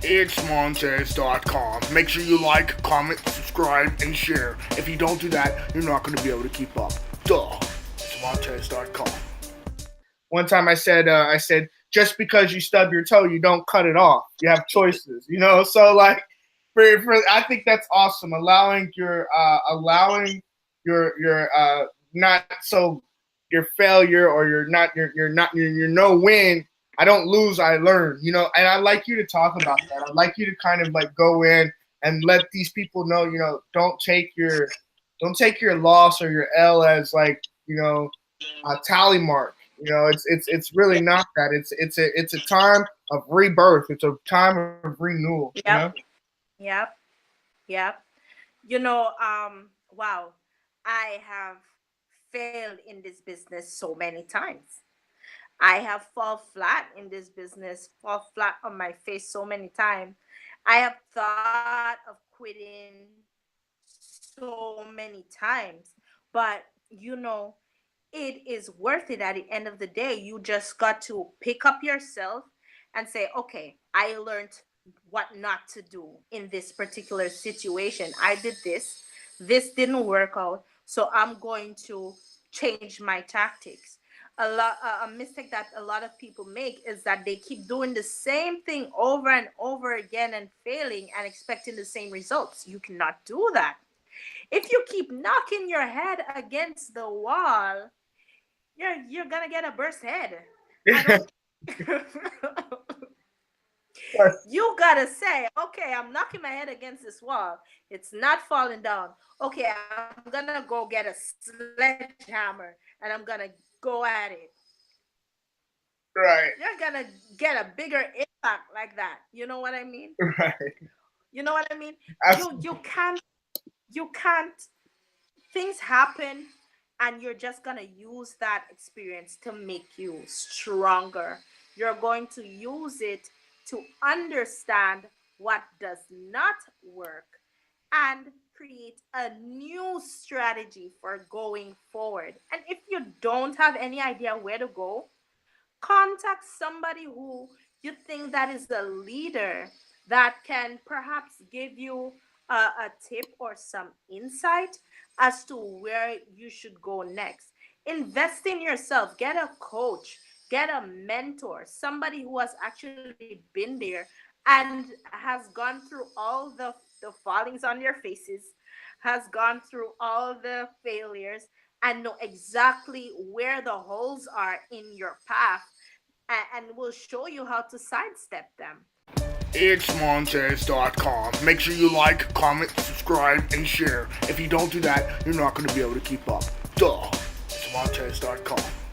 itsmontez.com. Make sure you like, comment, subscribe, and share. If you don't do that, you're not going to be able to keep up. Duh. itsmontez.com. One time I said, just because you stub your toe, you don't cut it off. You have choices, So like, I think that's awesome. Allowing your not so your failure or your no win. I don't lose, I learn, and I like you to talk about that. I'd like you to kind of like go in and let these people know, don't take your loss or your L as like, a tally mark. It's really not that. It's a time of rebirth. It's a time of renewal. Yep. Wow. I have failed in this business so many times. I have fall flat in this business, fall flat on my face so many times. I have thought of quitting so many times, but it is worth it at the end of the day. You just got to pick up yourself and say, okay, I learned what not to do in this particular situation. I did this didn't work out, so I'm going to change my tactics. A mistake that a lot of people make is that they keep doing the same thing over and over again and failing and expecting the same results. You cannot do that. If you keep knocking your head against the wall, you're gonna get a burst head. You gotta say, okay, I'm knocking my head against this wall. It's not falling down. Okay, I'm gonna go get a sledgehammer and I'm gonna go at it. Right. You're gonna get a bigger impact like that. You know what I mean? Right. You know what I mean? Absolutely. You can't things happen, and you're just going to use that experience to make you stronger. You're going to use it to understand what does not work and create a new strategy for going forward. And if you don't have any idea where to go, contact somebody who you think that is a leader that can perhaps give you a tip or some insight as to where you should go next. Invest in yourself, get a coach, get a mentor, somebody who has actually been there and has gone through all the fallings on their faces, has gone through all the failures, and know exactly where the holes are in your path, and will show you how to sidestep them. itsmontez.com. Make sure you like, comment, subscribe, and share. If you don't do that, you're not going to be able to keep up. Duh. itsmontez.com.